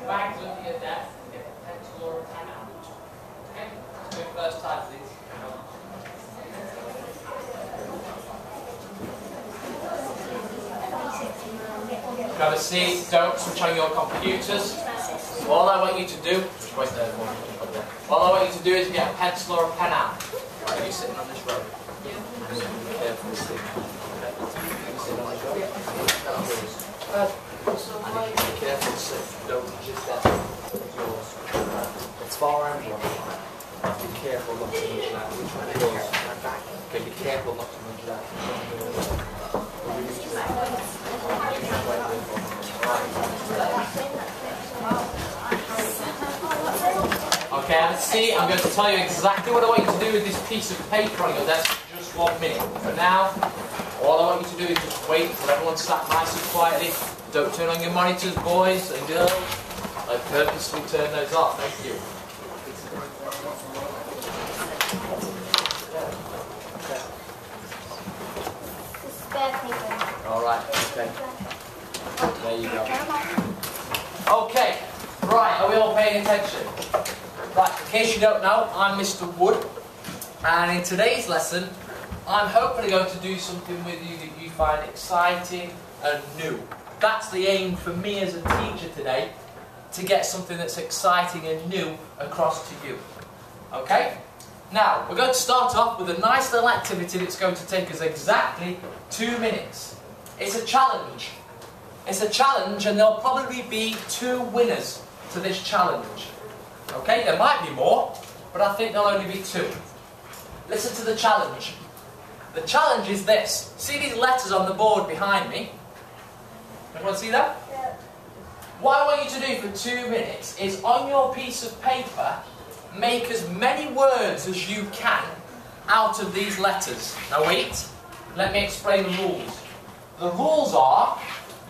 bags under your desk and get a pencil or a pen out. Okay? Let's do it first time, please. Grab a seat, don't switch on your computers. All I want you to do, just wait there, all I want you to do is get a pencil or a pen out. Right, are you sitting on this row? Yeah. Be careful to sit. Okay. You sit on this row? Yeah. I need you to be careful to sit. Don't touch this desk. It's yours. It's far around you. Be careful not to nudge that. Which one is yours? Okay, be careful not to nudge that. Okay, let's see. I'm going to tell you exactly what I want you to do with this piece of paper on your desk for just 1 minute. For now, all I want you to do is just wait until everyone's sat nice and quietly. Don't turn on your monitors, boys and girls. I purposely turn those off. Thank you. Alright, okay. There you go. Okay, right, are we all paying attention? Right, in case you don't know, I'm Mr. Wood, and in today's lesson, I'm hopefully going to do something with you that you find exciting and new. That's the aim for me as a teacher today, to get something that's exciting and new across to you. Okay? Now, we're going to start off with a nice little activity that's going to take us exactly 2 minutes. It's a challenge. It's a challenge, and there'll probably be 2 winners to this challenge. Okay, there might be more, but I think there'll only be 2. Listen to the challenge. The challenge is this. See these letters on the board behind me? Everyone see that? Yeah. What I want you to do for 2 minutes is, on your piece of paper, make as many words as you can out of these letters. Now wait, let me explain the rules. The rules are,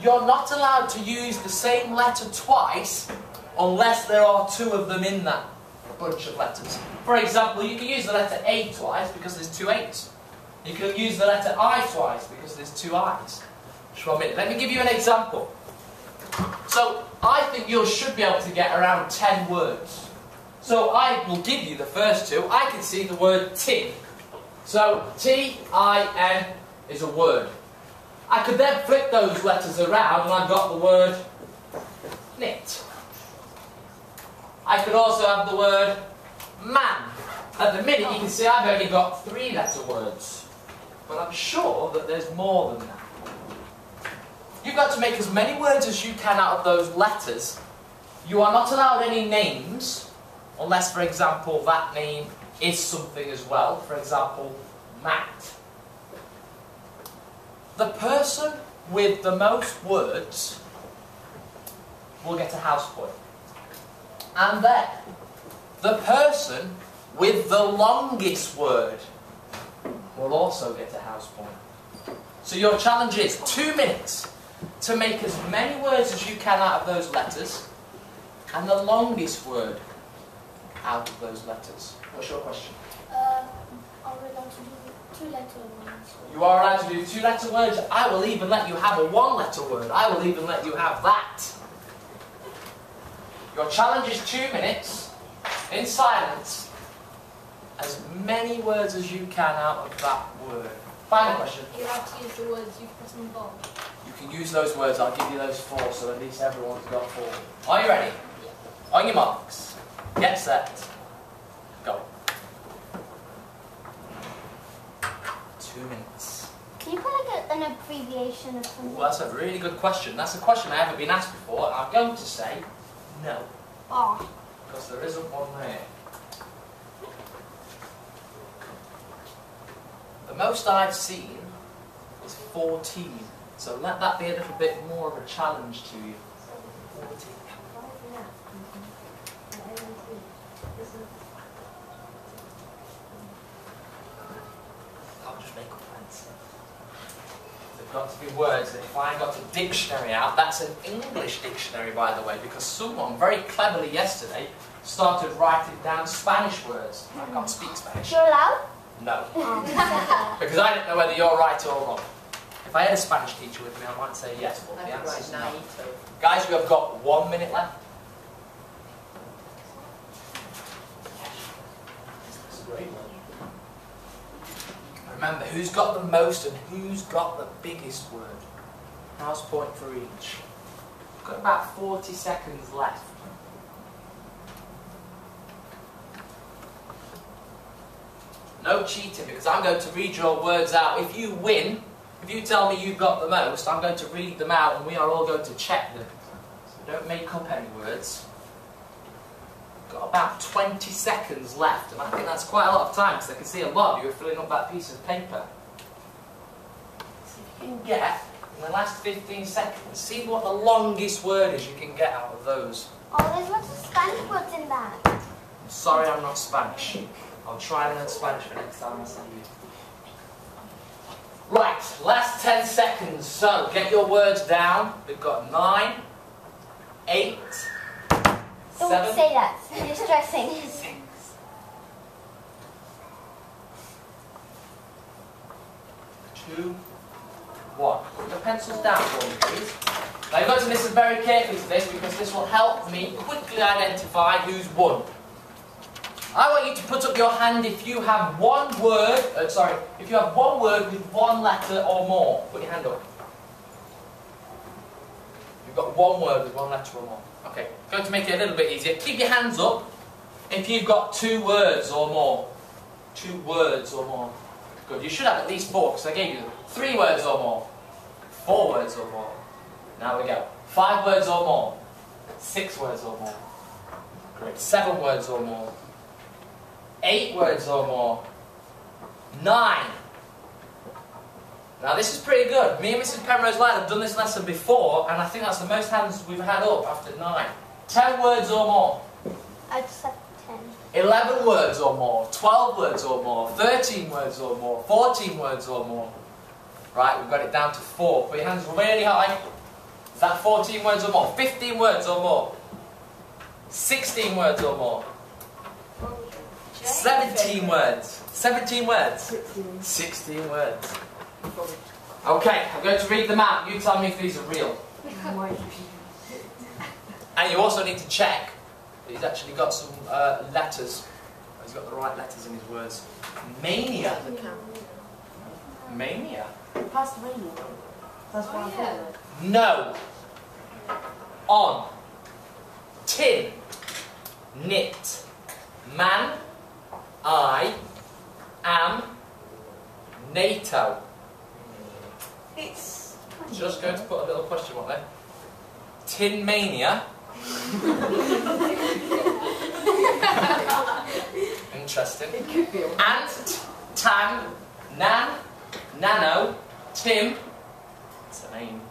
you're not allowed to use the same letter twice unless there are 2 of them in that bunch of letters. For example, you can use the letter A twice because there's 2 A's. You can use the letter I twice because there's 2 I's. Just 1 minute. Let me give you an example. So, I think you should be able to get around 10 words. So, I will give you the first 2. I can see the word tin. So, T-I-N is a word. I could then flip those letters around and I've got the word knit. I could also have the word man. At the minute you can see I've only got 3 letter words. But I'm sure that there's more than that. You've got to make as many words as you can out of those letters. You are not allowed any names, unless, for example, that name is something as well. For example, Matt. The person with the most words will get a house point. And then, the person with the longest word will also get a house point. So your challenge is 2 minutes to make as many words as you can out of those letters, and the longest word out of those letters. What's your question? Are we allowed to do 2-letter words? You are allowed to do 2-letter words. I will even let you have a 1-letter word. I will even let you have that. Your challenge is 2 minutes, in silence, as many words as you can out of that word. Final question. You're allowed to use the words you've put on the board. You can use those words. I'll give you those 4, so at least everyone's got 4. Are you ready? Yeah. On your marks. Get set. Go. 2 minutes. Can you put like an abbreviation of something? Well, that's a really good question. That's a question I haven't been asked before. I'm going to say no. Oh. Because there isn't one there. The most I've seen is 14. So let that be a little bit more of a challenge to you. 14. I'll just make up words. They've got to be words that if I got a dictionary out, that's an English dictionary by the way, because someone very cleverly yesterday started writing down Spanish words. I can't speak Spanish. You're allowed? No. Because I don't know whether you're right or wrong. If I had a Spanish teacher with me, I might say yes, but the answer is no. Guys, you have got 1 minute left. Remember, who's got the most and who's got the biggest word? House point for each. We've got about 40 seconds left. No cheating, because I'm going to read your words out. If you win, if you tell me you've got the most, I'm going to read them out and we are all going to check them. So don't make up any words. Got about 20 seconds left, and I think that's quite a lot of time because I can see a lot of you are filling up that piece of paper. See if you can get, in the last 15 seconds, see what the longest word is you can get out of those. Oh, there's lots of Spanish words in that. I'm sorry I'm not Spanish. I'll try and learn Spanish for next time I see you. Right, last 10 seconds. So, get your words down. We've got 9, 8, Don't 7, say that. You're stressing. 6, 2, 1. Put your pencils down for me, please. Now you've got to listen very carefully to this because this will help me quickly identify who's won. I want you to put up your hand if you have one word, if you have one word with one letter or more. Put your hand up. You've got one word with one letter or more. Okay, going to make it a little bit easier. Keep your hands up if you've got 2 words or more. 2 words or more. Good, you should have at least 4 because I gave you 3 words or more. 4 words or more. Now we go. 5 words or more. 6 words or more. Great. 7 words or more. 8 words or more. 9. Now this is pretty good. Me and Mrs. Penrose Light have done this lesson before, and I think that's the most hands we've had up after 9. 10 words or more. I just have 10. 11 words or more. 12 words or more. 13 words or more. 14 words or more. Right, we've got it down to 4. Put your hands really high. Is that 14 words or more? 15 words or more. 16 words or more. 17 words. 17 words. 16 words. Okay, I'm going to read them out. You tell me if these are real. And you also need to check that he's actually got some letters. He's got the right letters in his words. Mania. Mania. Past mania. That's what I thought. No. On. Tin. Knit. Man. I. Am. NATO. It's Just going to put a little question mark there. Tin Mania. Interesting. It could be. Ant, Tan, Nan, Nano, Tim, that's a name,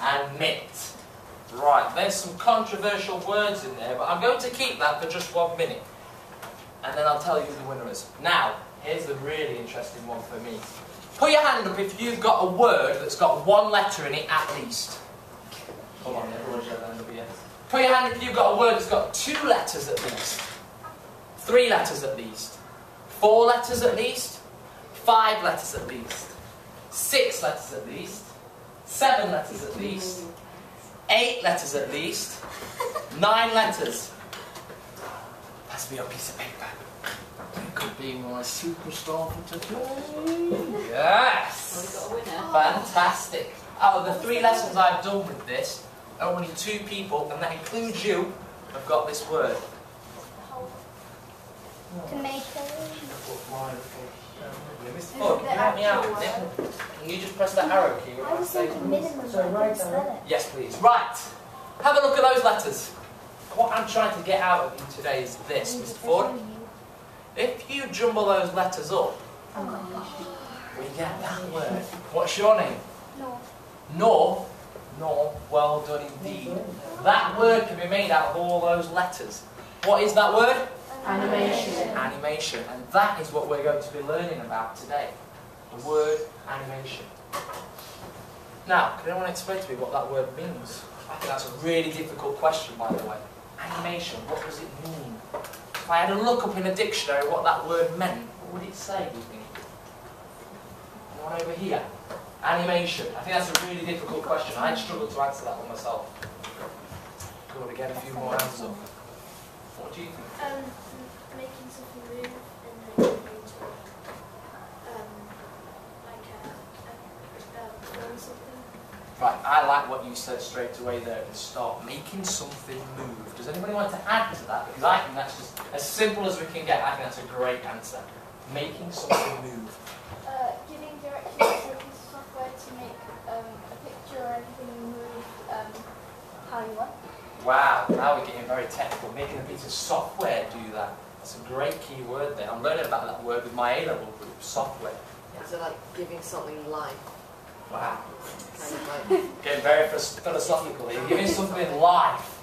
and Knit. Right, there's some controversial words in there, but I'm going to keep that for just 1 minute. And then I'll tell you who the winner is. Now, here's the really interesting one for me. Put your hand up if you've got a word that's got 1 letter in it at least. Come on, everyone's got their hand up here. Put your hand if you've got a word that's got 2 letters at least. 3 letters at least. 4 letters at least. 5 letters at least. 6 letters at least. 7 letters at least. 8 letters at least. 9 letters. Pass me a piece of paper. It could be my superstar for today. Yes! Well, we got a winner. Fantastic. Out of the 3 lessons I've done with this, only 2 people, and that includes you, have got this word. Tomato. Mr. Ford, can you help me out with it? Can you just press that arrow key? I was thinking minimum, So but I right didn't spell it. Yes, please. Right. Have a look at those letters. What I'm trying to get out of you today is this, Mr. Ford. If you jumble those letters up, we get that word. What's your name? No. Nor. Nor. Well done indeed. That word can be made out of all those letters. What is that word? Animation. Animation. And that is what we're going to be learning about today. The word animation. Now, can anyone explain to me what that word means? I think that's a really difficult question, by the way. Animation, what does it mean? If I had a look up in a dictionary what that word meant, what would it say, do you think? Anyone over here? Animation. I think that's a really difficult question. I'd struggle to answer that one myself. Go to get a few more hands up. What do you think? Making something move and then doing something. Right, I like what you said straight away there at the start. Making something move. Does anybody want to add to that? Because I think that's just as simple as we can get. I think that's a great answer. Making something move. Giving directions to a piece of software to make a picture or anything move how you want. Wow, now we're getting very technical. Making a piece of software do that. That's a great key word there. I'm learning about that word with my A-level group, software. Is it like giving something life? Wow. Kind of like Getting very philosophical here. Giving something life.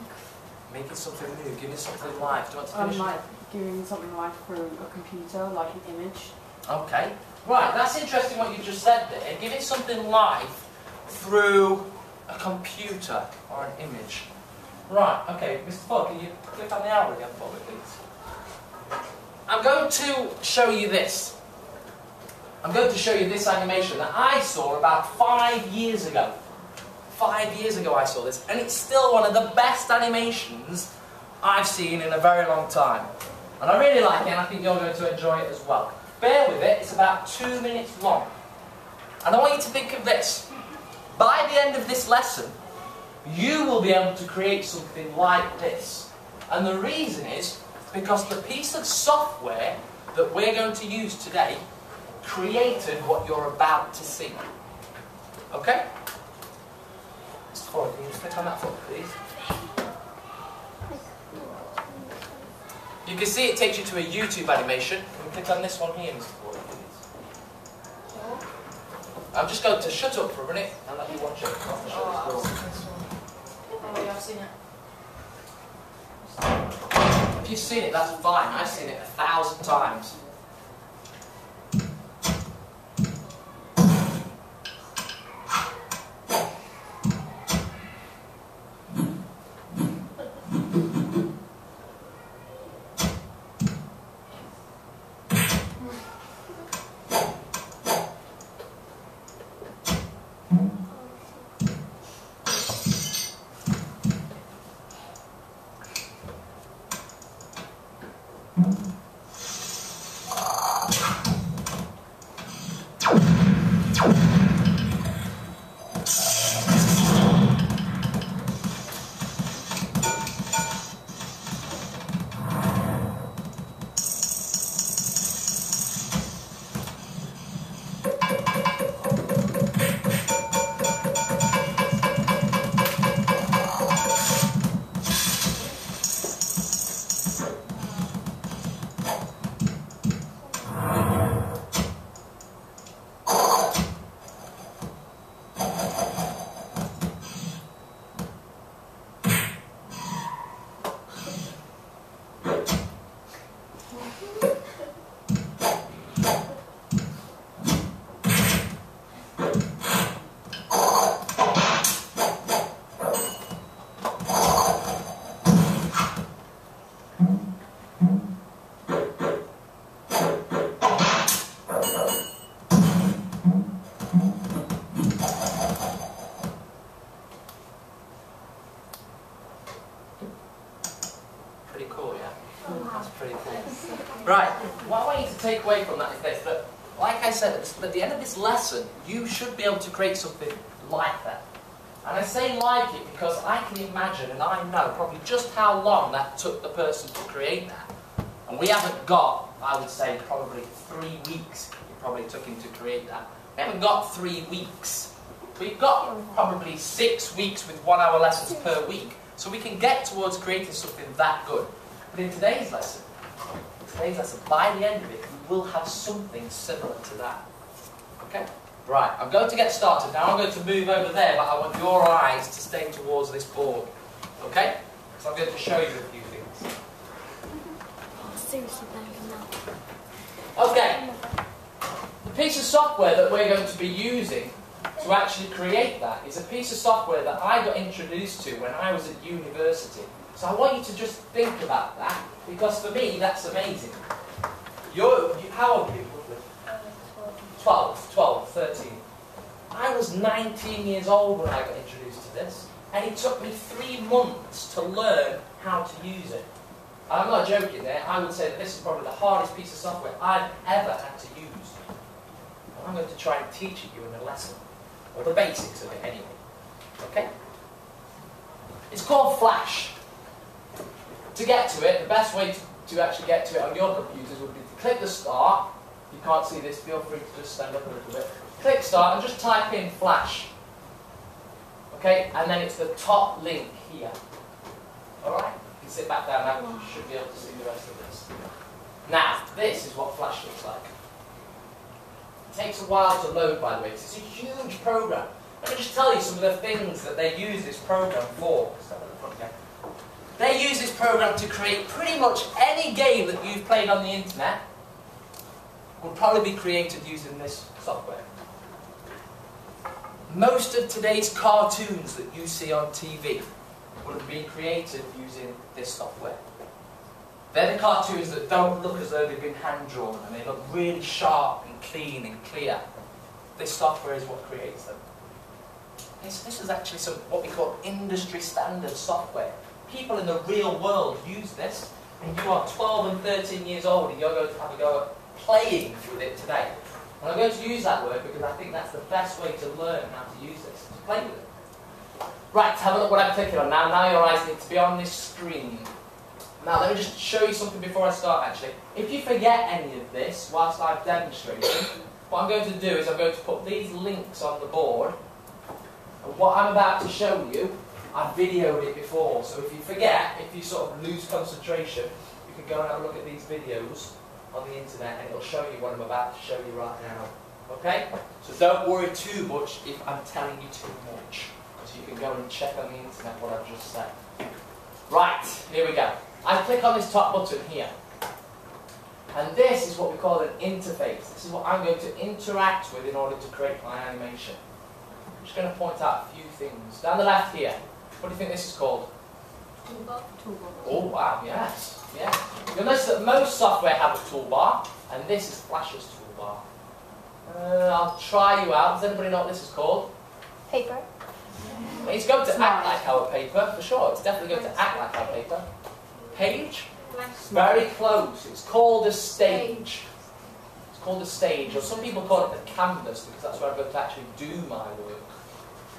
Making something new. Giving something life. Do you want to finish? Like giving something life through a computer, like an image. Okay. Right, that's interesting what you just said there. Giving something life through a computer or an image. Right, okay, Mr. Fogg, can you click on the arrow again for me, please? I'm going to show you this. I'm going to show you this animation that I saw about 5 years ago. 5 years ago I saw this, and it's still one of the best animations I've seen in a very long time. And I really like it, and I think you're going to enjoy it as well. Bear with it, it's about 2 minutes long. And I want you to think of this. By the end of this lesson, you will be able to create something like this. And the reason is because the piece of software that we're going to use today created what you're about to see. Okay? Mr. Ford, can you just click on that for me, please? You can see it takes you to a YouTube animation. Can we click on this one here, Mr. Ford, please? I'm just going to shut up for a minute and let you watch it. oh yeah, I've seen it. If you've seen it, that's fine. I've seen it 1,000 times. Pretty cool, yeah? That's pretty cool. Right, what I want you to take away from that is this, that, like I said, at the end of this lesson, you should be able to create something like that. And I say like it because I can imagine, and I know probably just how long that took the person to create that. And we haven't got, I would say, probably 3 weeks it probably took him to create that. We haven't got 3 weeks. We've got probably 6 weeks with 1 hour lessons per week. So we can get towards creating something that good. But in today's lesson, by the end of it, we will have something similar to that. Okay? Right, I'm going to get started now. I'm going to move over there, but I want your eyes to stay towards this board. Okay? Because I'm going to show you a few things. Seriously, Okay. The piece of software that we're going to be using to actually create that is a piece of software that I got introduced to when I was at university. So I want you to just think about that, because for me, that's amazing. How old are you? 12, 13. I was 19 years old when I got introduced to this, and it took me 3 months to learn how to use it. I'm not joking there. I would say that this is probably the hardest piece of software I've ever had to use. And I'm going to try and teach it you in a lesson. or the basics of it anyway. Okay? It's called Flash. To get to it, the best way to actually get to it on your computers would be to click the start. If you can't see this, feel free to just stand up a little bit. Click start and just type in Flash. Okay, and then it's the top link here. Alright? You can sit back down now, you should be able to see the rest of this. Now, this is what Flash looks like. It takes a while to load, by the way, because it's a huge program. Let me just tell you some of the things that they use this program for. They use this program to create pretty much any game that you've played on the internet will probably be created using this software. Most of today's cartoons that you see on TV will have been created using this software. They're the cartoons that don't look as though they've been hand-drawn, and they look really sharp and clean and clear. This software is what creates them. This is actually what we call industry standard software. People in the real world use this, and you are 12 and 13 years old and you're going to have a go at playing with it today. And I'm going to use that word because I think that's the best way to learn how to use this, to play with it. Right, have a look what I'm clicking on now. Now your eyes need to be on this screen. Now let me just show you something before I start actually. If you forget any of this whilst I'm demonstrating, what I'm going to do is I'm going to put these links on the board. And what I'm about to show you, I've videoed it before, so if you forget, if you sort of lose concentration, you can go and have a look at these videos on the internet and it'll show you what I'm about to show you right now. Okay? So don't worry too much if I'm telling you too much. So you can go and check on the internet what I've just said. Right, here we go. I click on this top button here. And this is what we call an interface. This is what I'm going to interact with in order to create my animation. I'm just going to point out a few things. Down the left here, what do you think this is called? Toolbar. Oh wow, yes. Yeah. You'll notice that most software have a toolbar, and this is Flash's toolbar. I'll try you out. Does anybody know what this is called? Paper. It's going to act like our paper, for sure. It's definitely going to act like our paper. Page? Very close. It's called a stage. It's called a stage, or some people call it the canvas, because that's where I'm going to actually do my work.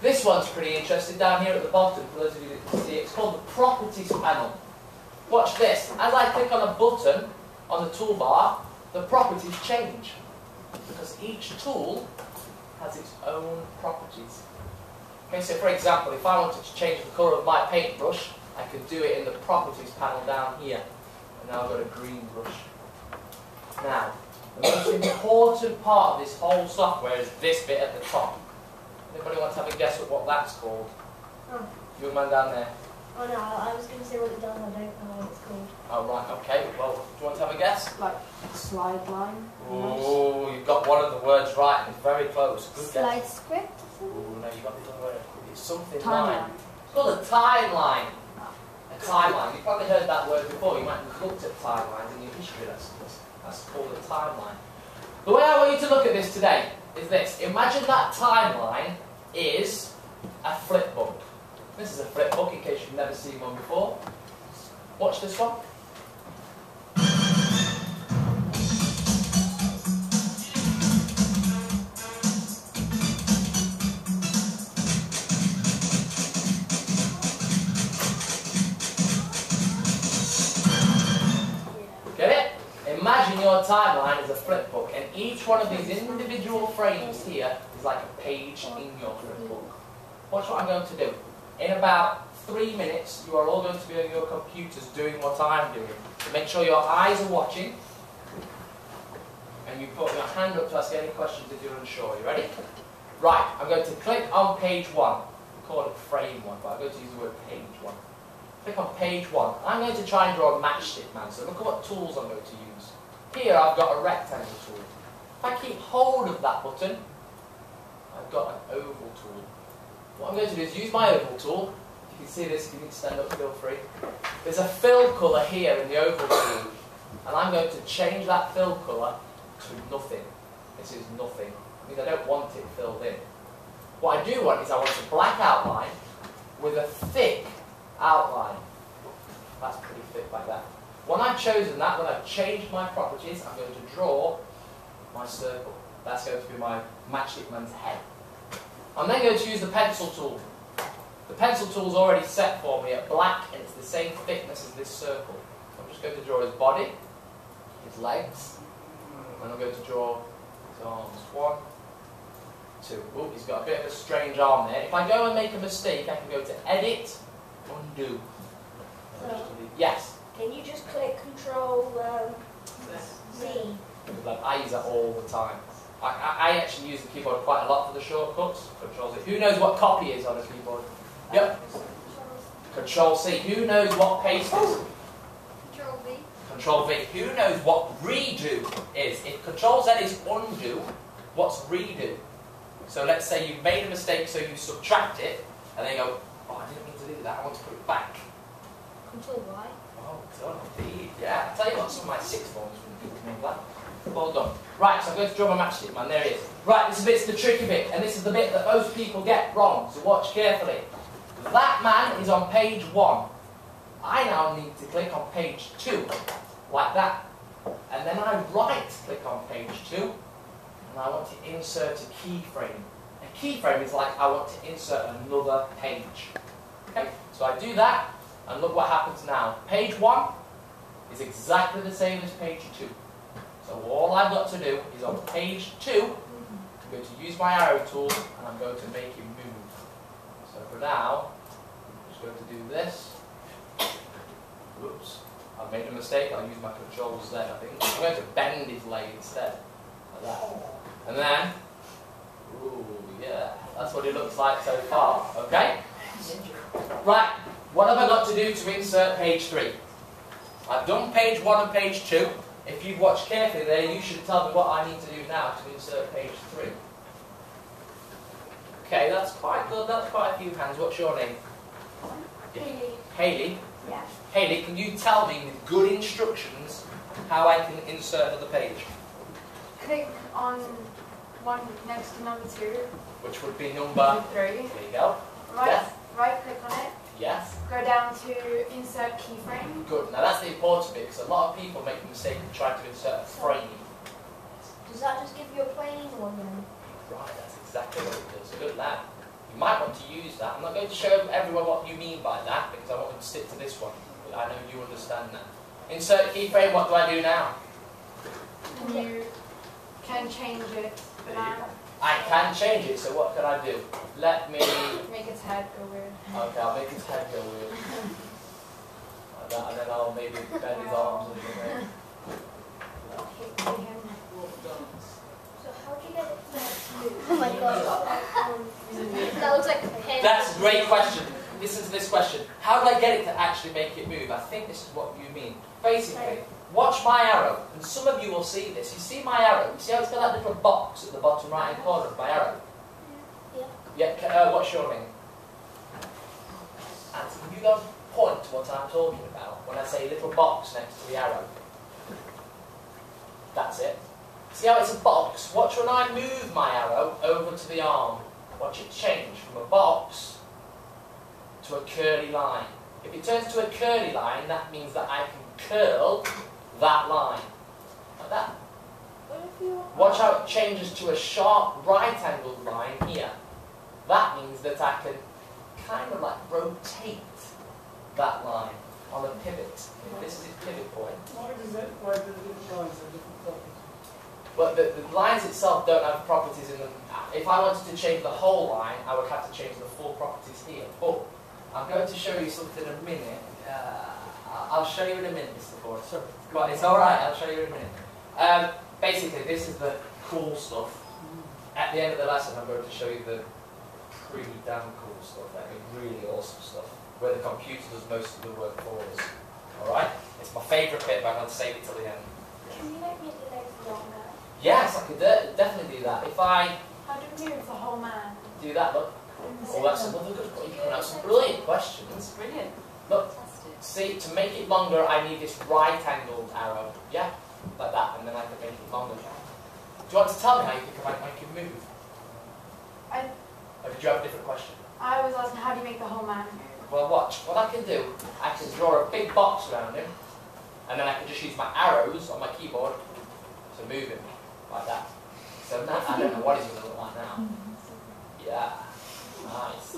This one's pretty interesting down here at the bottom, for those of you that can see it. It's called the Properties panel. Watch this. As I click on a button on the toolbar, the properties change. Because each tool has its own properties. Okay, so for example, if I wanted to change the colour of my paintbrush, I could do it in the Properties panel down here. And now I've got a green brush. Now, the most important part of this whole software is this bit at the top. Anybody want to have a guess at what that's called? Oh. Young man down there. Oh no, I was going to say what it does, I don't know what it's called. Oh right, okay. Well, do you want to have a guess? Like slide line. Oh, you've got one of the words right. It's very close. Good Slide guess. script or something? Oh no, you got the word. It's something Timeline. line. It's called a timeline. A timeline. You've probably heard that word before. You might have looked at timelines in your history lessons. That's called a timeline. The way I want you to look at this today is this. Imagine that timeline is a flip book. This is a flip book in case you've never seen one before. Watch this one. Get it? Imagine your timeline is a flip book, and each one of these individual frames here is like a page in your flip book. Watch what I'm going to do. In about 3 minutes, you are all going to be on your computers doing what I'm doing. So make sure your eyes are watching, and you put your hand up to ask any questions if you're unsure. You ready? Right, I'm going to click on page 1. We call it frame 1, but I'm going to use the word page 1. Click on page 1. I'm going to try and draw a matchstick man, so look at what tools I'm going to use. Here I've got a rectangle tool. If I keep hold of that button, I've got an oval tool. What I'm going to do is use my oval tool. If you can see this, if you need to stand up, feel free. There's a fill colour here in the oval tool, and I'm going to change that fill colour to nothing. This is nothing. It means I don't want it filled in. What I do want is I want a black outline with a thick outline. That's pretty thick like that. When I've chosen that, when I've changed my properties, I'm going to draw my circle. That's going to be my matchstick man's head. I'm then going to use the pencil tool. The pencil tool is already set for me at black, and it's the same thickness as this circle. So I'm just going to draw his body, his legs, and I'm going to draw his arms. 1, 2. Oh, he's got a bit of a strange arm there. If I go and make a mistake, I can go to Edit, Undo. Yes? Can you just click Control Z? I use that all the time. I actually use the keyboard quite a lot for the shortcuts. Control Z. Who knows what copy is on a keyboard? Yep. Control C. Who knows what paste is? Control V. Control V. Who knows what redo is? If Control Z is undo, what's redo? So let's say you've made a mistake, so you subtract it, and then you go, oh, I didn't mean to do that, I want to put it back. Control Y. Oh, done indeed. Yeah, I tell you what, some of my sixth forms wouldn't do that. Well done. Right, so I'm going to draw my matchstick man, there he is. Right, this bit's the tricky bit, and this is the bit that most people get wrong, so watch carefully. That man is on page 1. I now need to click on page 2, like that. And then I right-click on page 2, and I want to insert a keyframe. A keyframe is like I want to insert another page. Okay, so I do that, and look what happens now. Page 1 is exactly the same as page 2. So all I've got to do is on page 2, I'm going to use my arrow tool, and I'm going to make it move. So for now, I'm just going to do this. Whoops, I've made a mistake. I'll use my Control Z, I think. I'm going to bend his leg instead, like that. And then, ooh, yeah, that's what it looks like so far, okay? Right, what have I got to do to insert page 3? I've done page 1 and page 2. If you've watched carefully there, you should tell me what I need to do now to insert page 3. Okay, that's quite good. That's quite a few hands. What's your name? Haley. Haley? Yeah. Haley, can you tell me with good instructions how I can insert another page? Click on one next to number 2. Which would be number 3. There you go. Yes. Right click on it. Yes. Go down to insert keyframe. Good. Now that's the important bit, because a lot of people make the mistake of trying to insert a frame. Does that just give you a plain one then? Right, that's exactly what it does. Good lad. You might want to use that. I'm not going to show everyone what you mean by that, because I want them to stick to this one. But I know you understand that. Insert keyframe, what do I do now? You can change it. I can change it, so what can I do? Let me... Make its head go weird. Okay, I'll make his head go weird. Like that, and then I'll maybe bend his arms a little bit. So how do you get it to move? Oh my god. That looks like a pin. That's a great question. Listen to this question. How do I get it to actually make it move? I think this is what you mean. Basically, watch my arrow, and some of you will see this. You see my arrow? You see how it's got that little box at the bottom right-hand corner of my arrow? Yeah. Yeah, what's your name? And you guys point to what I'm talking about when I say little box next to the arrow. That's it. See how it's a box? Watch when I move my arrow over to the arm. Watch it change from a box to a curly line. If it turns to a curly line, that means that I can curl that line. Like that. Watch how it changes to a sharp right-angled line here. That means that I can kind of like rotate that line on a pivot. This is its pivot point. Why do the different lines have different properties? But the lines itself don't have properties in them. If I wanted to change the whole line, I would have to change the full properties here. But I'm going to show you something in a minute. I'll show you in a minute, Mr. Ford. Sorry. But it's alright, I'll show you in a minute. Basically, this is the cool stuff. At the end of the lesson, I'm going to show you the pretty damn cool stuff, like really awesome stuff, where the computer does most of the work for us. Alright? It's my favourite bit, but I'm going to save it till the end. Can you make me the legs longer? Yes, I could definitely do that. If I How do you move the whole man? do that, look. Oh, that's another good point. You can ask some brilliant questions. Brilliant. Look, see, to make it longer, I need this right-angled arrow. Yeah, like that, and then I can make it longer. Do you want to tell me how you think I might make it move? Or did you have a different question? I was asking, how do you make the whole man move? Well, watch. What I can do, I can draw a big box around him, and then I can just use my arrows on my keyboard to move him, like that. So now, I don't know what he's going to look like now. Yeah, nice.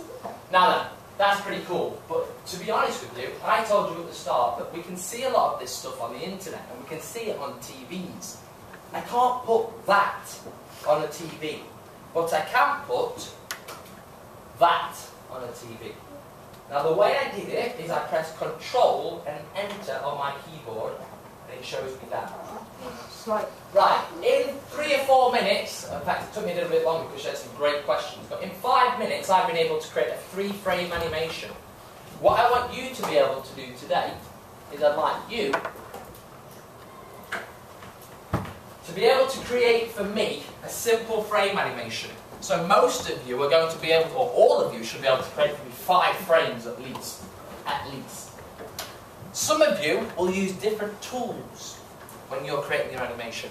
Now then, that's pretty cool, but to be honest with you, I told you at the start that we can see a lot of this stuff on the internet and we can see it on TVs. I can't put that on a TV, but I can put that on a TV. Now the way I did it is I press Control and Enter on my keyboard and it shows me that. Right, in 3 or 4 minutes, in fact it took me a little bit longer because you had some great questions, but in 5 minutes I've been able to create a 3-frame animation. What I want you to be able to do today is I'd like you to be able to create for me a simple frame animation. So most of you are going to be able to, or all of you should be able to create for me 5 frames at least. At least. Some of you will use different tools when you're creating your animation.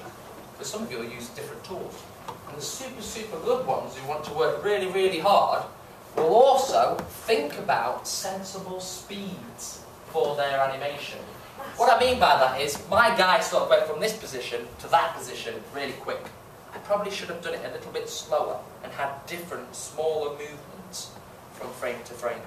But some of you will use different tools. And the super good ones who want to work really, really hard will also think about sensible speeds for their animation. What I mean by that is, my guy sort of went from this position to that position really quick. I probably should have done it a little bit slower and had different, smaller movements from frame to frame.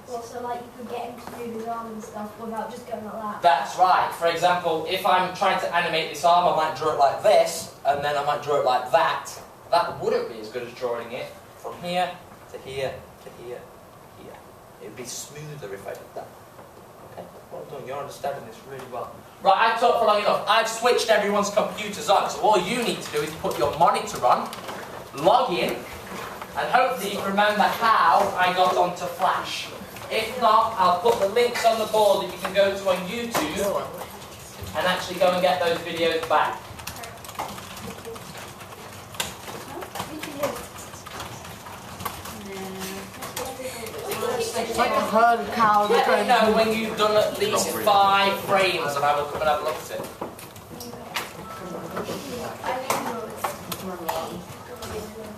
Well, so like you could get him to do his arm and stuff without just going like that. That's right. For example, if I'm trying to animate this arm, I might draw it like this, and then I might draw it like that. That wouldn't be as good as drawing it from here to here to here to here. It would be smoother if I did that. Okay, well done. You're understanding this really well. Right, I've talked for long enough. I've switched everyone's computers on, so all you need to do is put your monitor on, log in, and hopefully you can remember how I got onto Flash. If not, I'll put the links on the board that you can go to on YouTube and actually go and get those videos back. It's like a herd cow. Let me know when you've done at least 5 frames and I will come and have a look at it.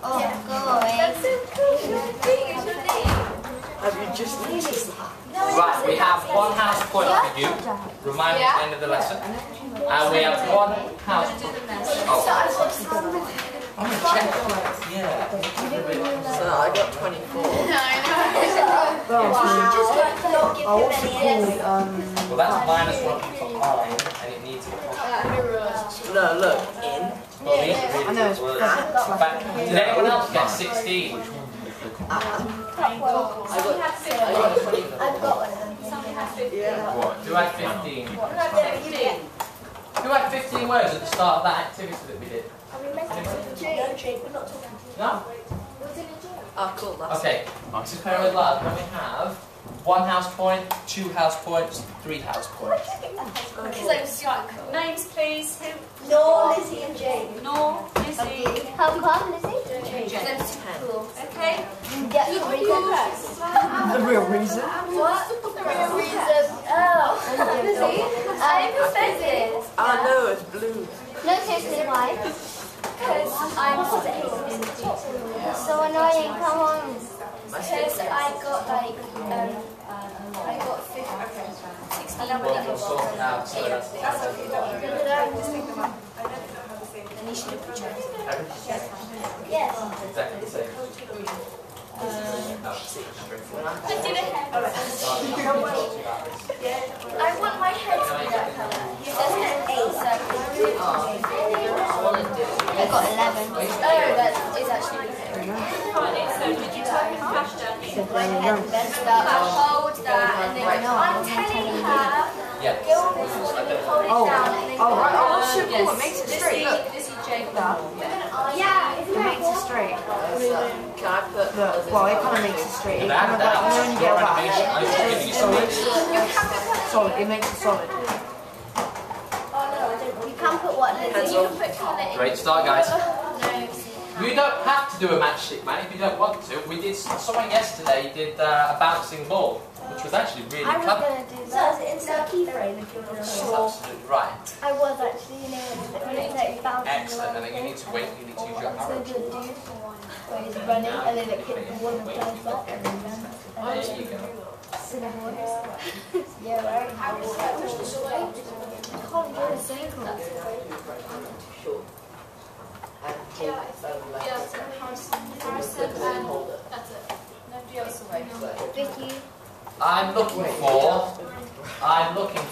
Oh, go away. That's so cool. Have you just noticed that? Right, we have 1 house point for you. Remind me at the end of the lesson. And we have 1 house point. Oh. I'm going to check. Yeah. So I got 24. Well, that's -1 for I, and it needs to be No, look, in. I know. In fact, did anyone else get 16? I got 24. I've got one of them. Yeah. Who had 15? Who had 15 words at the start of that activity that we did? No? Oh, cool. That's Okay, to pair with love, then we have 1 house point, 2 house points, 3 house points. Names, please. No, Lizzie and Jane. Nor, Lizzie. How come, Lizzie? Okay. Get the reason. The real reason. What? The real reason. Oh, Lizzie. I'm offended. Oh no, it's blue. No, seriously, why? Because I'm so annoying, come on. Because I got like, I got 16. Well, we'll sort it out, so that's And you should have put yours. everything. Yes. Exactly the same. I want my head to be that colour. You said 8, so I got 11. Oh, that is actually So did you type in flash down here? hold that and then I'm telling her, Yeah. go on this one and hold it down and then Oh, right. Oh, Yes. shit, cool. It makes it straight. Look. Lizzie, Jane. yeah, isn't It that makes it straight. Can I put? Look, well, it kind of makes it straight. It That, kind of like, you know when you get your that animation, I'm just giving you some solid, solid, it makes it solid. You can put what, Lizzie? You can put colour in. Great start, guys. No. You don't have to do a matchstick, man, if you don't want to. We did, someone yesterday did a bouncing ball, which was actually really I was clever. going to do that. So is it insert keyframe if you want to That's know? absolutely right. I was actually, you know, when it's like bouncing. Excellent, and then you need to wait, you need to use your So arrow. do the dude where he's running and then it hit the wall and flies back and then runs. There you go. Yeah, right. I can't do the same. and hold overlay. Harrison and that's it. Nobody else away. Vicky. I'm looking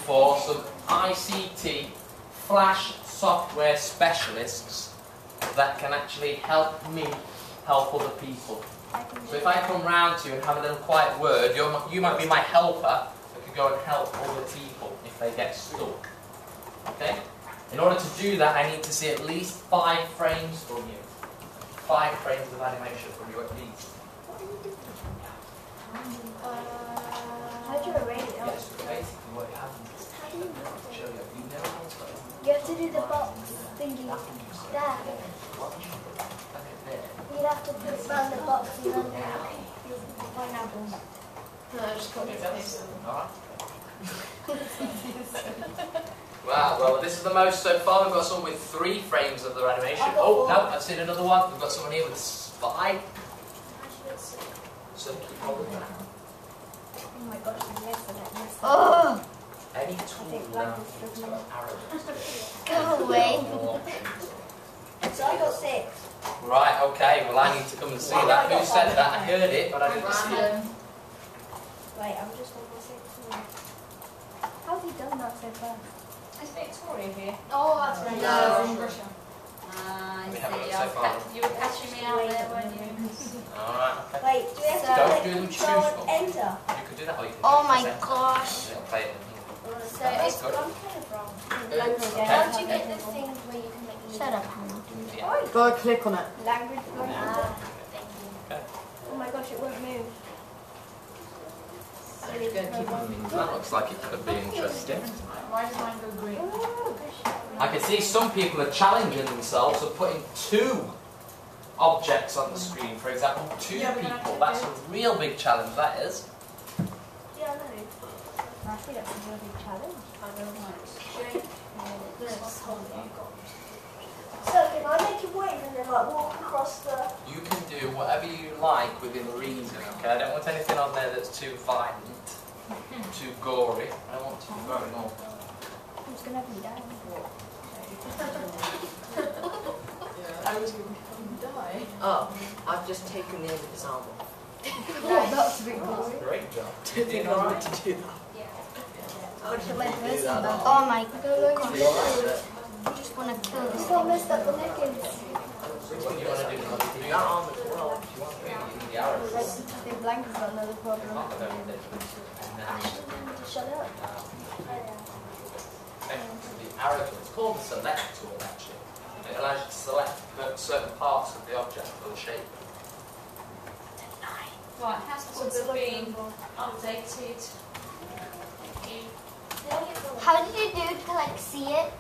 for some ICT Flash software specialists that can actually help me help other people. So if I come round to you and have a little quiet word, you might be my helper that can go and help other people if they get stuck. Okay? In order to do that, I need to see at least 5 frames from you. 5 frames of animation from you at least. How do you arrange it? Yes, so basically what happens is, I'll show you, you never know what's going on. You have to do the box thingy there. Look at there. You'd have to put it around the box and then pineapple. No, just call me Billy. Alright. Wow, well this is the most so far. We've got someone with 3 frames of their animation. Oh, no, I've seen another one. We've got someone here with 5. So keep holding that. Oh my gosh, I'm missing it. Oh! Any tool now needs to have arrows. Go away. So I got 6. Right, okay, well I need to come and see that. Who said that? I heard it, but I didn't see it. Wait, I'm just on 6 now. How's he done that so fast? Is Victoria here? Oh, that's right. No, in Russia. We haven't got so far. You were catching me out there, weren't you? Alright, okay. Wait, do we have to Don't click do them control and choose. enter? You could do that, or you can Oh do my present. gosh. Yeah, play it in here. So That's it's good. where I'm playing from. Okay. How do you get the thing where you can make the Shut up, Hannah. Yeah. Go and click on it. Language. Thank you. Okay. Oh my gosh, it won't move. That looks like it could be interesting. Why does mine go green? I can see some people are challenging themselves of putting 2 objects on the screen. For example, 2 people. That's a real big challenge, that is. Yeah, I know. I think that's a really big challenge. I don't know. So can I make a wave and then like walk across the... You can do whatever you like within reason, okay? I don't want anything on there that's too violent, too gory. I don't want to be very more. I'm just going to have you down. I was going to die. Oh, I've just taken the end of his arm off. Oh, that's a bit cool. Great job. Didn't know how to do that. How did you do that? Oh my gosh. Alright, I just want to kill this. Don't mess up the leggings. what do you want to do? Do That arm as well. you want to do the arrows? I think Blanca's got another problem. And then, Shut up. the arrow tool. It's called the select tool, actually. It allows you to select certain parts of the object or the shape. Right, passwords have been updated. Thank you. How did you do to like see it?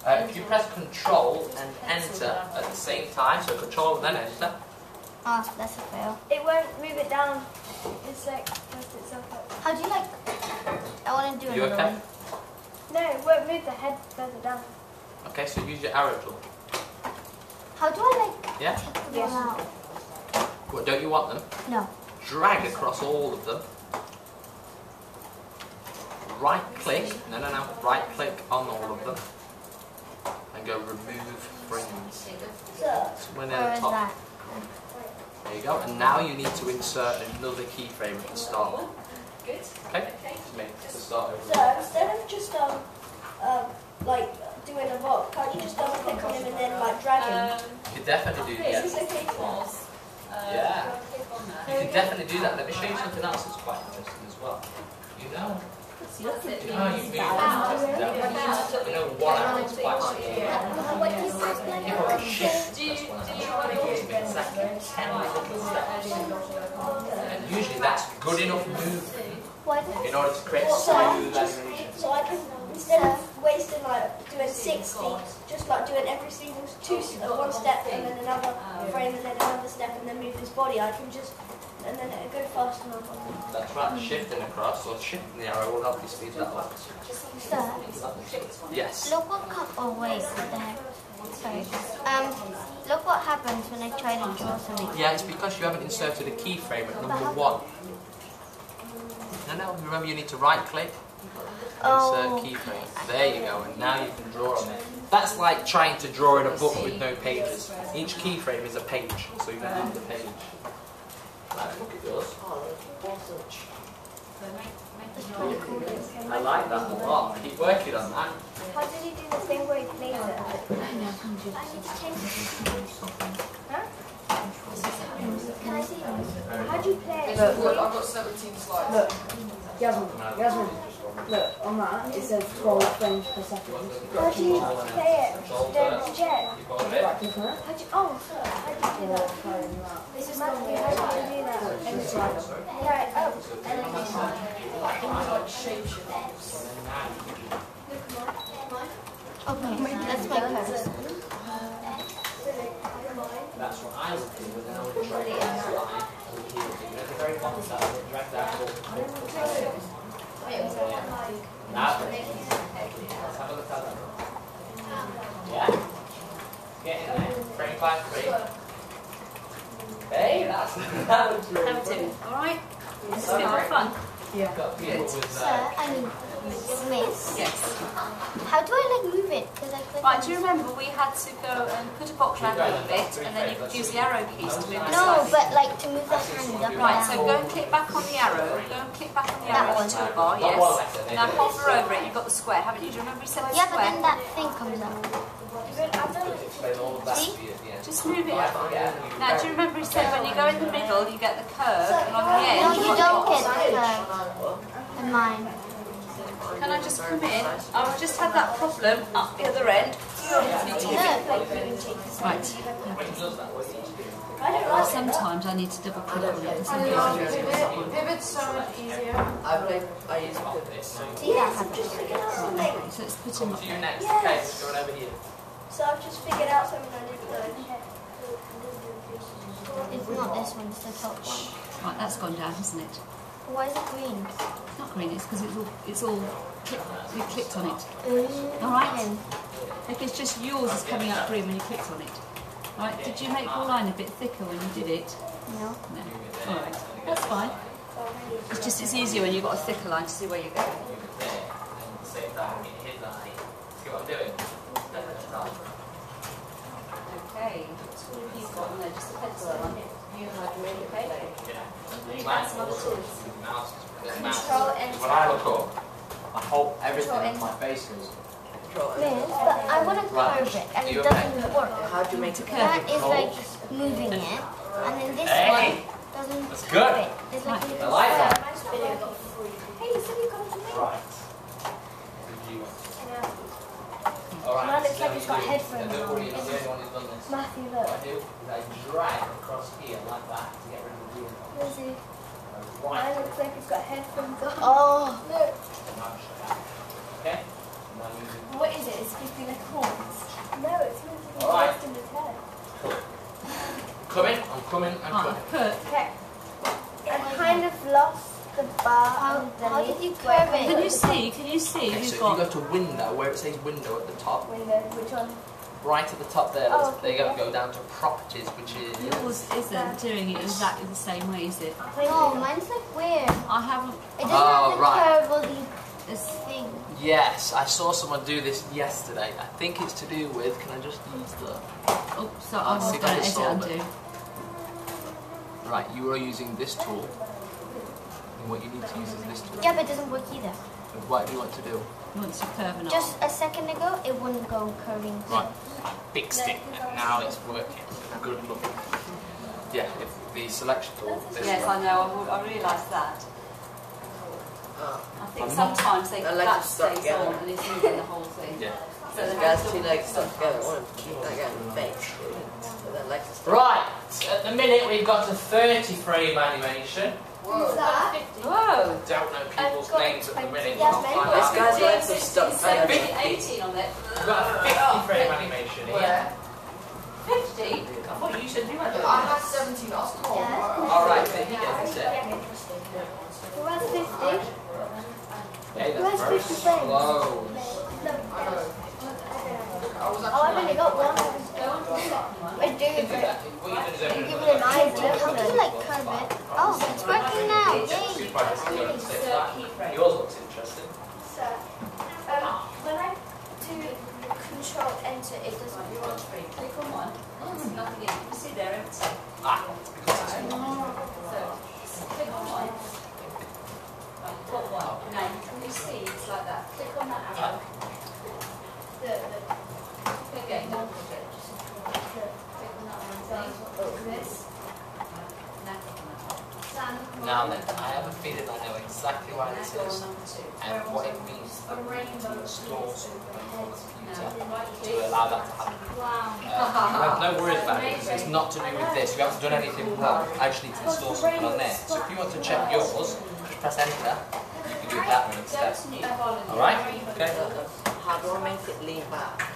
If you press Control and Enter at the same time, so Control and then Enter. Ah, that's a fail. It won't move it down. It's like pressed itself up. How do you like? I want to do it. You okay? No, it won't move the head further down. Okay, so use your arrow tool. How do I like Yeah? take them out? What, don't you want them? No. Drag across all of them. Right click, no, right click on all of them. And go remove frames. So, When where at the is top. that? There you go. And now you need to insert another keyframe at the start. Good. Okay? To start over. So instead of just like doing a box, can't you just double click on him and then like drag him? You can definitely do Is that. this okay for us? Yeah. You can definitely do that. Let me show you something else that's quite interesting as well. You know how you move them. You know one arrow's quite small. What do you press play? You hold shift. Do you That's want what to exactly 10 little steps. And usually that's good enough movement Why do in order to create So I smooth can just, animation. so I can, instead of wasting like doing 60, just like doing every single one step and then another frame and then another step and then move his body, I can just, and then it'll go faster. That's right, shifting across or shifting the arrow will help you speed that up. Yes. Look what oh wait, what the heck? Sorry. Look what happens when I try to draw something. Yeah, it's because you haven't inserted a keyframe at number 1. No, remember you need to right click Insert keyframe. There you go, and now you can draw on it. That's like trying to draw in a book with no pages. Each keyframe is a page, so you can use the page. Like, look at yours. I like that a lot. Keep working on that. How did he do the thing where he plays it? I need to change Huh? Can I see yours? How do you play it? Look, I've got 17 slides. Look, Yasmin, look, on that it says 12 frames per second. How do you play it? The jet? Right, click on it. How do you, oh, sorry, how do you do that? This is Matthew, how do you do that? And it's right. Right, oh, and then this one. Okay, that's my purse. That's what I would do, but then I would drag that line over here. At the very bottom side, I would drag that up. Now, let's have a look at that. Yeah? Get in there. Frame by frame. Hey, that looks really Have good. two. Alright? This is a bit more fun. Yeah. Got people with Sir, I mean, Miss. Yes. How do I like move it? Because I click Right, on do you remember we had to go and put a box around a little bit and then you could use the arrow keys to move it No, slightly? but like to move the hand up Right, and so down. go and click back on the arrow. Go and click back on the That arrow on one. the toolbar, yes. Now hover over it, you've got the square, haven't you? Do you remember we said the Yeah, but then square? that thing comes up. Explain all of that See? to you at the end. Just move it. Now do you remember we said when you go in the middle you get the curve and on the No, edge you don't get the curve. And mine. Can I just come in? I've just had that problem up the other end. Right. Sometimes I need to double click on it. Pivot's so much easier. I use Pivot. See that happens. So let's put him up To you there. next. Okay, it's going over here. So I've just figured out something I didn't know. It's not this one, it's the top one. Right, that's gone down, hasn't it? Why is it green? It's not green, it's because it's all we clicked on it. All right. Like it's just yours is coming out green when you clicked on it. Right, did you make your line a bit thicker when you did it? No. No. Alright, that's fine. It's just it's easier when you've got a thicker line to see where you're going. See what I'm doing? Okay. You've got on there just a pencil one. You had to make it okay. You Mouse. had some other tools. Control enter. When I look up, I hold everything in my face goes. Miss, but I want to curve it and it doesn't work. How do you make it That is like moving it, and then this Hey, one doesn't that's curve good. it. It's like a I little like that. square. Hey, you said you come to me. Right. Alright. Mine looks like it's got headphones Don't on. worry, you're the only one who's done this. Matthew, What look. I do is I drag across here like that to get rid of the wheel. Lizzie. Mine Right. looks like it's got headphones on. Oh, look. Okay? Now using What is it? It's supposed to be like horns. No, it's meant to be All right. just in the head. coming, I'm coming, I'm Ah, coming. put. Okay. I kind of lost the bar. How did you curve it? Can you see? Okay, so You've if you got. go to window, where it says window at the top, Window, which one? right at the top there, Oh, there you go, yeah. go down to properties, which is... Yours isn't doing it exactly the same way, is it? No, mine's like weird. I haven't. It doesn't Oh, have the right. curve or the It's thing. Yes, I saw someone do this yesterday. I think it's to do with, can I just use the... Oh, so I'm See going if I to can edit solve it. undo. Right, you are using this tool. And what you need to use is this tool. Yeah, but it doesn't work either. And what do you want to do? Once you curve an arm. Just a second ago, it wouldn't go curving. Right, I fixed it, and now it's working. Good look. Yeah, if the selection tool, this Yes, one. I know. I realised that. I think sometimes they, I like that to start stays together. on and it's moving the whole thing. Yeah. So the Guys, two legs stuck together. One, that guy in the face. But then legs are stuck. Right, at the minute we've got a 30 frame animation. Who's that? Whoa! Don't know people's got names at the minute. yeah, I'll find This out. guy's legs are stuck together. 18 on it. We've got a 50 frame animation here. 50? I thought you said you had I had 17. I was cold. Yeah. Alright, so he gets it. Who has 50? Okay, Who has that's very 50 frames? slow. Oh, I've only got one. We're doing it. What you Give it an eye. How can you like curve it? Oh, it's working now. Yours looks interesting. So, when I do Control Enter, it doesn't work. Click on one. Nothing in. You see there, empty. Ah, So, click on one. Right, put one. Now, can you see it's like that? Click on that arrow. Click again, don't click it. Just click on that one. Open this. Now click on that one. now then, I have a feeling I know exactly why this is and what it means to install something on the computer to allow that to happen. No worries about it. It's not to do with this. You haven't done anything wrong. I just need to install something on there. So if you want to check yours, just press enter. You do that one instead. Alright? Okay. How do I make it lean back?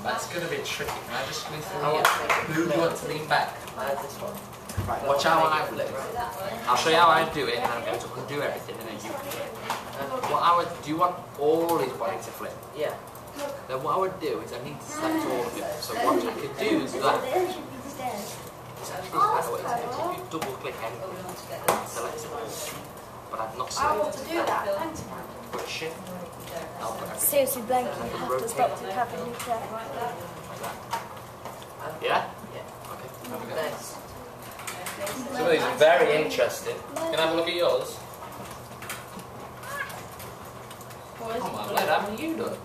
That's going to be tricky. Can I just squeeze through here? Who do you want to lean back? This one. Right, watch how I do it. I'll show you how I do it and I'm going to undo everything and then you do it. What I would, do you want all his body to flip? Yeah. Then what I would do is I need to select all of it. So what you could do is that. It's actually better way to do it. If you double click anything, select it all. But I've not selected that. Put shift. I'll put everything. Seriously, Blank, you have to stop it happening there. Like that. Yeah? Yeah. Okay, there we go. Thanks. Some of these are very interesting. Can I have a look at yours? Come on, Led, haven't you done?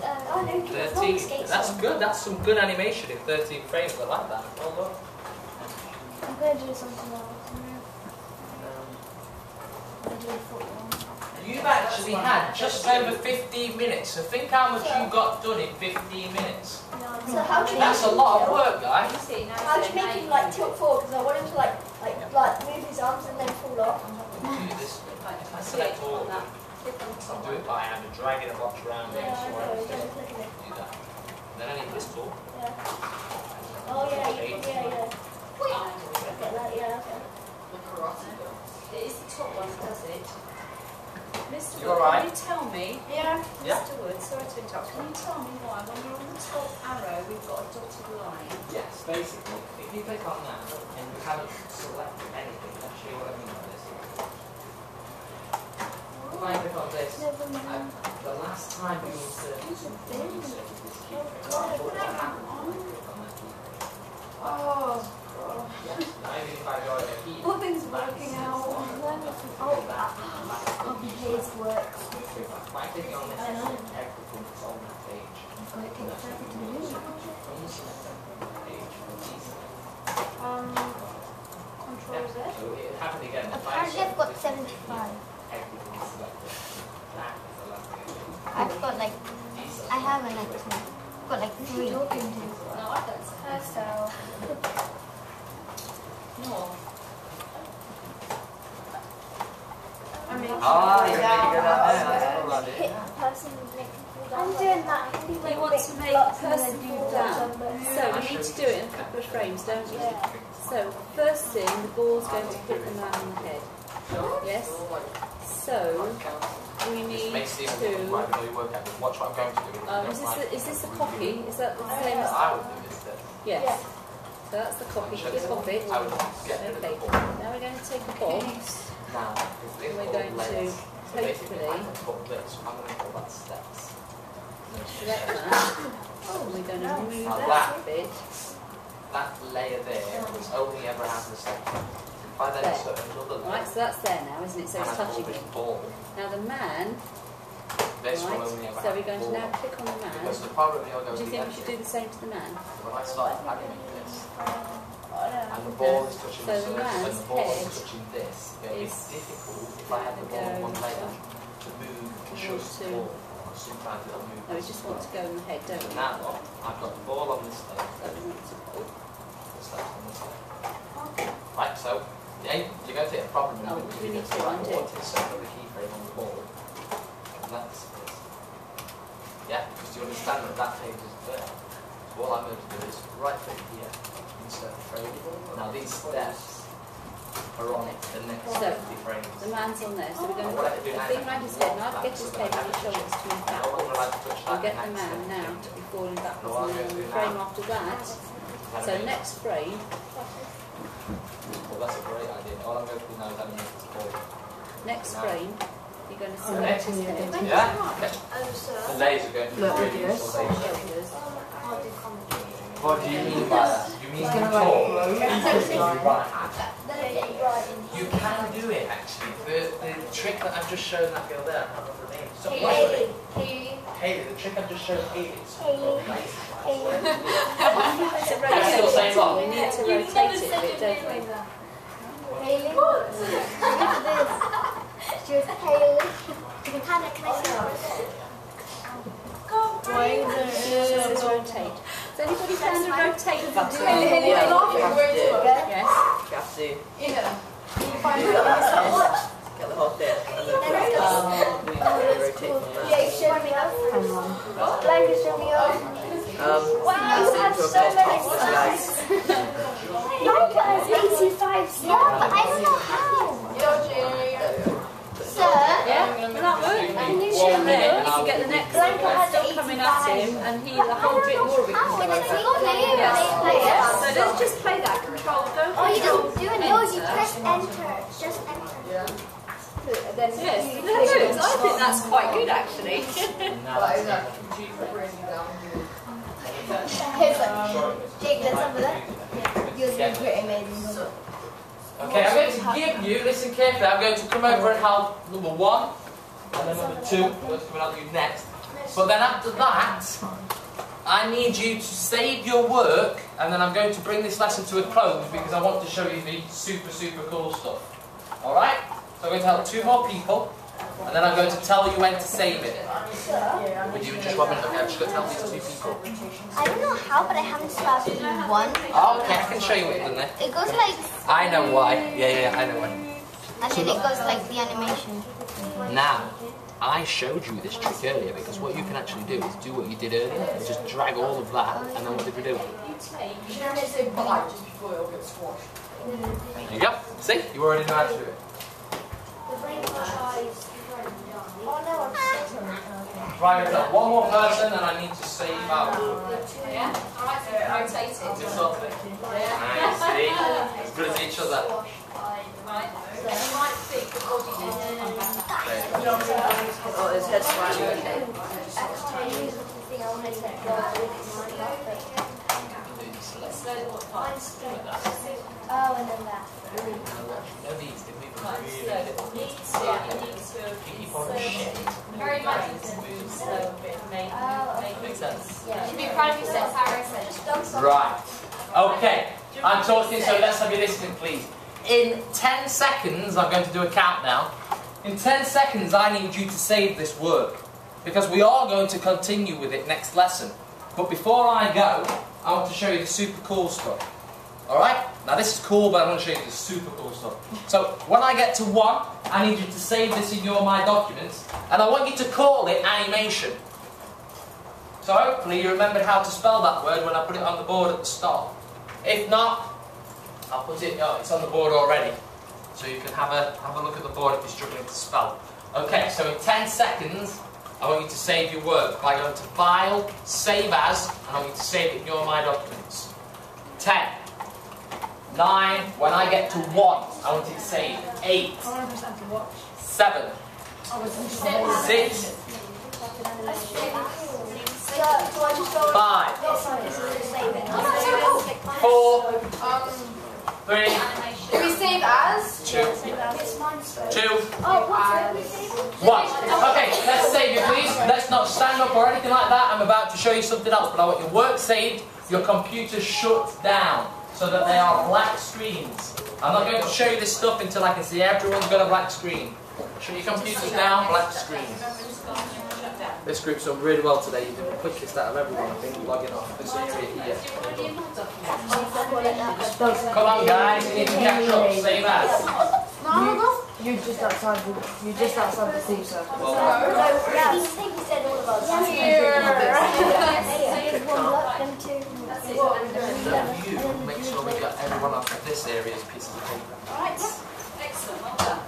13. That's good. That's some good animation in 13 frames. I like that. Well done. I'm going to do something else. I'm going to do a football. You've actually had just over 15 minutes. So think how much you got done in 15 minutes. So how do you That's a lot of work, guys. How do you make him like tilt forward? Because I want him to like move his arms and then fall off. Do this. If I select all of them, I'll do it by hand and dragging a box around it. Yeah, I So know, I he's can never clicking it. do that. Then I need this tool. Yeah. Oh yeah, yeah. Get that, yeah, okay. It is the top one that does it. Mr. You Wood, alright? can you tell me, Yeah. Mr. Wood, sorry to interrupt, can you tell me why when you're on the top arrow we've got a dotted line? Yes, basically, if you click on that and you haven't selected anything, I'll show you what I mean by this. If I click on this, the last time you inserted something, you inserted this keyframe. What happened when I click on that keyframe? Oh, Yes, now even if I go over here, nothing's working out. His works. by clicking on this, everything that's on that page. It takes forever to move. When you select that page, Control Z. so it happened again. Apparently I've got 75. Everything is selected. That is the last thing. I've got like, I have an extra. I've got like 3. No, I don't say So, no. I mean, Ah, you're making it up there. That's cool, I hit did. the person and make him fall down. I'm doing that. You want to make a person fall down. So we need to do it in a couple of frames, don't we? So first thing, the ball's going to hit the man on the head. Yes? So we need to... Watch what I'm going to do. is this the copy? Is that the same as... I would do this then. Yes. So that's the copy. Pop it. I would get rid of Okay. the ball. Now we're going to take a ball. Now, And we're going to hopefully I'm going to call that steps. select that. And we're going to move Now that bit. that layer there was only ever has a section. If I then There. insert another layer, Right, so that's there now, isn't it? So and it's I call touching this it. ball, Now the man, this will right, only ever so have we're going to ball. now click on the man. Because the problem you're Do going you to think we should do the same to the man? when I start animating this, and the ball is touching So the the surface, and man's the ball head is touching this, it'll be is difficult if I have the ball in one layer to move just the ball. Sometimes it'll move. No, we just want to go in the head, don't we? Now, I've got the ball on this layer. So we want to pull. The steps on this layer. Right, so you're going to hit a problem now. Oh, because we you're need going to say, undo. I want to insert the keyframe on the ball. And that's this. Yeah, because you understand that that page is there. So all I'm going to do is right click here, insert the frame. Now these steps are on the next So, 50 frames. The man's on there, so we're going What I to could do put the now thing is around his head. Now get his head and his shoulders to move I'm not backwards. allowed to touch that. We'll get the next man thing. now to be falling backwards, No, I'm and then going to the do frame now. after that. So next frame, Well, that's a great idea. All I'm going to do now is animate this ball. Next frame, you're going to select his head. Yeah? Okay. Oh, sir. The laser going to be Look, really yes. useful laser. Shoulders. What do you mean by that? You mean you talk? You can do it actually. The trick that I've just shown that girl there, I can't remember her name. Haley. Haley, the trick I've just shown Haley is Haley. That's still saying wrong. We need to rotate it a bit, don't we? Haley. What? Just Haley. Hannah, can I see This is rotate. Has anybody found a rotate button? Yeah, you have to do. Yes. You have to Yeah. get the whole bit and then rotate from there. Jake, show me up. Blanca, show me up. Wow, you have so many slides. Blanca has 85 steps. Yeah, but I don't know how. Sir? Yeah, will that work? Can you show And me? then you get the next Blanca has stop coming at him, and he'll a whole bit more of it. How? It's clear. Yes. So let's just play that. Control, go Oh, you control. don't do it. No, you press enter. Just enter. Yes, that works. I think that's quite good actually. Jake, let's have a look. Yours is pretty amazing. Okay, I'm going to give you, listen carefully, I'm going to come over and help number 1, and then number 2, what's coming out you next. But then after that, I need you to save your work, and then I'm going to bring this lesson to a close because I want to show you the super cool stuff. Alright? So I'm going to help 2 more people, and then I'm going to tell you when to save it. Would you just want me to, okay, I'm just going to help these 2 people. I don't know how, but I haven't started one. Oh, okay, I can show you what you've done there. It goes like, I know why. Yeah, I know why. and then it goes like the animation. Now, I showed you this trick earlier because what you can actually do is do what you did earlier and just drag all of that, and then what did we do? There you go. See? You already know how to do it. Right, we've got one more person and I need to save out. Yeah. Alright, so rotate it. Just sort of it. Nice, see? As good as each other. Right. So you might think the body needs to come back. Oh, his head's smiling, okay. Oh, and then that. No, these, they move Right, really so it needs to keep on shit. very much move slow a bit, make Makes sense. should be proud of yourself, Harry. Right. Okay. I'm talking, so let's have you listening, please. In 10 seconds, I'm going to do a countdown. In 10 seconds, I need you to save this work. Because we are going to continue with it next lesson. But before I go, I want to show you the super cool stuff. Alright? Now this is cool, but I want to show you the super cool stuff. So, when I get to 1, I need you to save this in your My Documents. And I want you to call it animation. So hopefully you remembered how to spell that word when I put it on the board at the start. If not, I'll put it, oh, it's on the board already. So you can have a look at the board if you're struggling to spell. Okay, so in 10 seconds, I want you to save your work by going to File, Save As, and I want you to save it in your My Documents. 10, 9, when I get to 1, I want you to save 8, 7, 6, 5, 4, 3, Do we save as? 2, 1. Oh, Okay, let's save it, please. Let's not stand up or anything like that. I'm about to show you something else, but I want your work saved, your computer shut down, so that they are black screens. I'm not going to show you this stuff until I can see everyone's got a black screen. Shut your computers down, black screens. This group's done really well today. You've been the quickest out of everyone, I think, logging off this area here. Come on, guys, you need to catch up. Save as. You're just outside the sea, sir. Well, he said all about that. you make sure we get everyone off of this area as pieces of paper. Right. Excellent. Well done.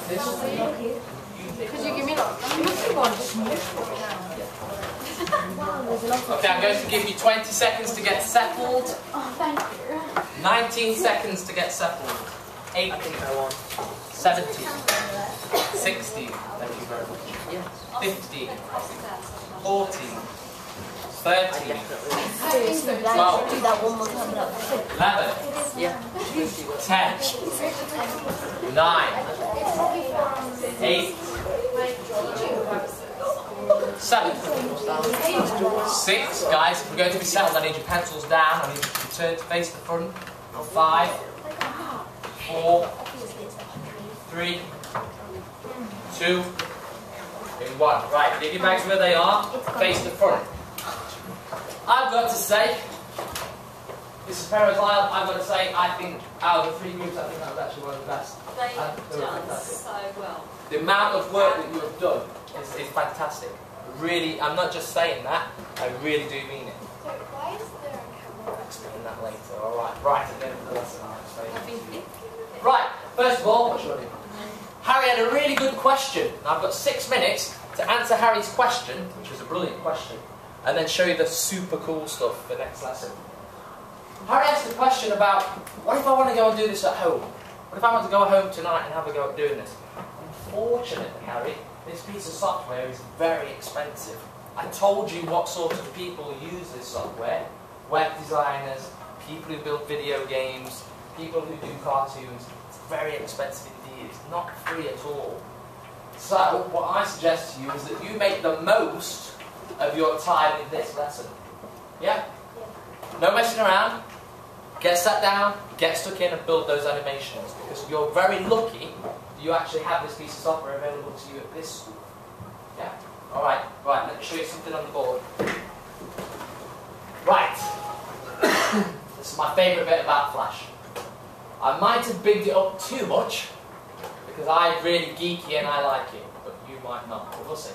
This Could you give me like Okay, I'm going to give you 20 seconds to get settled. Oh, thank you. 19 seconds to get settled. 18, I think I won. 17, 16, thank you very much. Yeah. 15, 14, 13, Seriously, do that one more time. 11, Yeah. 10, 9, 8, 7, 6, guys, if we're going to be settled, I need your pencils down, I need you to turn to face the front. 5, 4, 3, 2, 1. Right, leave your bags where they are, face the front. I've got to say, this is Perez Lyle, I've got to say, I think out of the 3 groups, I think that was actually one of the best. They've done so well. The amount of work that you have done is fantastic. Really, I'm not just saying that, I really do mean it. So why is there a camera? I'll explain that later. Alright, right at the end of the lesson I'll explain it. Right, first of all, what's your name? Harry had a really good question. Now I've got 6 minutes to answer Harry's question, which was a brilliant question, and then show you the super cool stuff for next lesson. Harry asked a question about, what if I want to go and do this at home? What if I want to go home tonight and have a go at doing this? Unfortunately, Harry, this piece of software is very expensive. I told you what sort of people use this software. Web designers, people who build video games, people who do cartoons. It's very expensive indeed. It's not free at all. So, what I suggest to you is that you make the most of your time in this lesson. Yeah? No messing around. Get sat down, get stuck in and build those animations, because you're very lucky you actually have this piece of software available to you at this school. Yeah? Alright, right, let me show you something on the board. Right. This is my favourite bit about Flash. I might have bigged it up too much, because I'm really geeky and I like it, but you might not, but we'll see.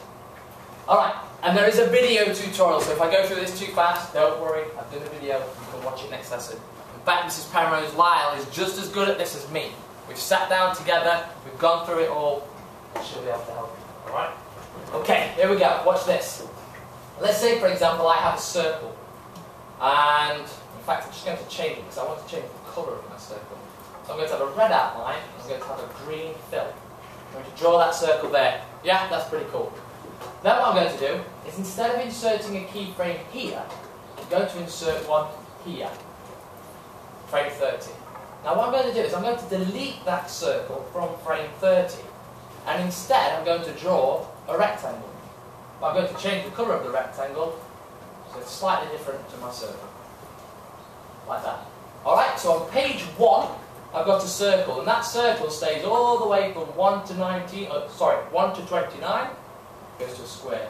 Alright, and there is a video tutorial, so if I go through this too fast, don't worry, I've done a video, you can watch it next lesson. In fact, Mrs. Penrose Lyle is just as good at this as me. We've sat down together, we've gone through it all, she'll be able to help you, alright? Okay, here we go, watch this. Let's say, for example, I have a circle, and in fact, I'm just going to change it, because I want to change the colour of my circle. So I'm going to have a red outline, I'm going to have a green fill. I'm going to draw that circle there. Yeah, that's pretty cool. Now what I'm going to do is, instead of inserting a keyframe here, I'm going to insert one here. Frame 30. Now what I'm going to do is I'm going to delete that circle from frame 30, and instead I'm going to draw a rectangle. But I'm going to change the colour of the rectangle so it's slightly different to my circle. Like that. Alright, so on page 1 I've got a circle, and that circle stays all the way from 1 to 1 to 29, goes to a square.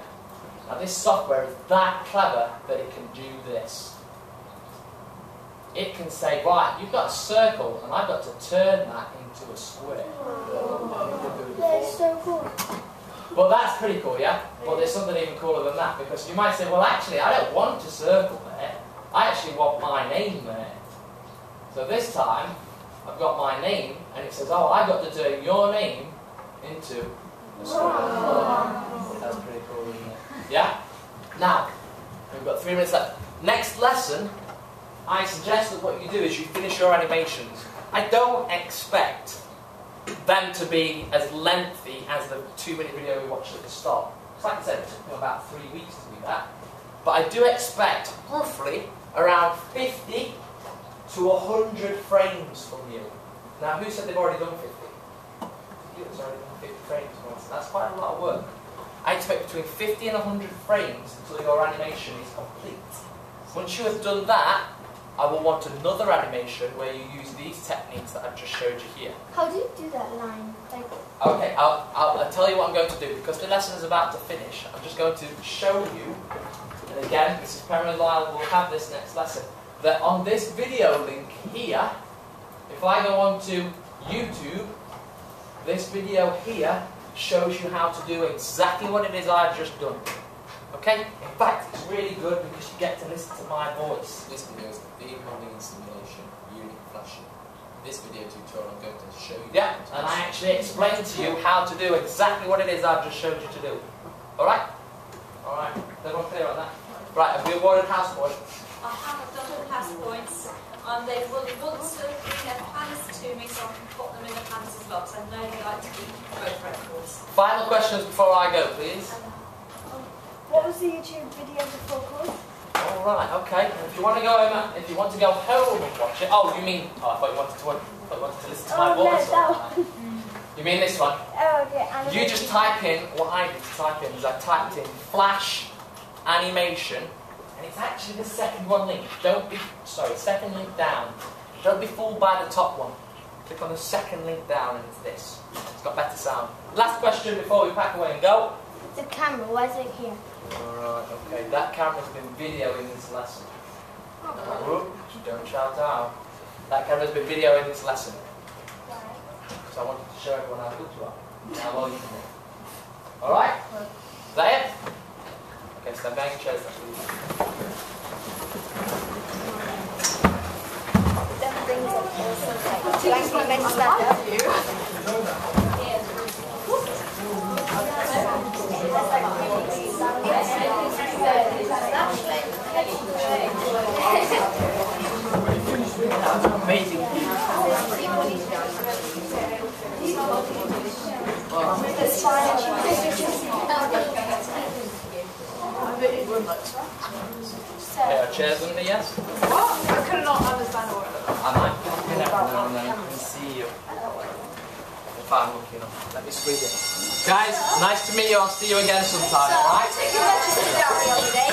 Now this software is that clever that it can do this. It can say, right, you've got a circle, and I've got to turn that into a square. That's so cool. Well, that's pretty cool, yeah? But there's something even cooler than that, because you might say, well, actually, I don't want a circle there. I actually want my name there. So this time, I've got my name, and it says, oh, I've got to turn your name into a square. That's pretty cool, isn't it? Yeah? Now, we've got 3 minutes left. Next lesson, I suggest that what you do is you finish your animations. I don't expect them to be as lengthy as the 2-minute video we watched at the start. Because like I said, it took me about 3 weeks to do that. But I do expect roughly around 50 to 100 frames from you. Now, who said they've already done 50? You've already done 50 frames once. That's quite a lot of work. I expect between 50 and 100 frames until your animation is complete. Once you have done that, I will want another animation where you use these techniques that I've just showed you here. How do you do that line? Like, okay, I'll tell you what I'm going to do. Because the lesson is about to finish, I'm just going to show you, and again, Mrs. Penrose Lyle will have this next lesson, that on this video link here, if I go on to YouTube, this video here shows you how to do exactly what it is I've just done. Okay? In fact, it's really good because you get to listen to my voice. This video is the theme modeling simulation unit flashing. This video tutorial I'm going to show you. Yeah, and I actually explained to you how to do exactly what it is I've just showed you to do. Alright? Alright, everyone clear on that? Right, have we awarded house points? I haven't done the house points. and they will want to bring their pans to me so I can put them in the pans as well, because I know they like to keep both records. Final questions before I go, please. What was the YouTube video before called? All right, okay. If you want to go home, if you want to go home and watch it. Oh, you mean? Oh, I thought you wanted to listen to my voice. You mean this one? Oh, okay. You just type in what I did to type in is I typed in flash animation, and it's actually the second one link. Second link down. Don't be fooled by the top one. Click on the second link down, and it's this. It's got better sound. Last question before we pack away and go. The camera, why is it here? Alright, okay, that camera's been videoing this lesson. Don't shout out. That camera's been videoing this lesson. So I wanted to show everyone how good you are. How well you can do. Alright? Is that it? Okay, so bang your chairs, please. Do you actually meant to stand up? Amazing. It's fine. Okay, our chairs under, yes? What? I could not understand what. I might put it up and then I can see you. If I'm looking up. Let me squeeze it. Guys, nice to meet you. I'll see you again sometime, alright? Take your letters to the diary on the day.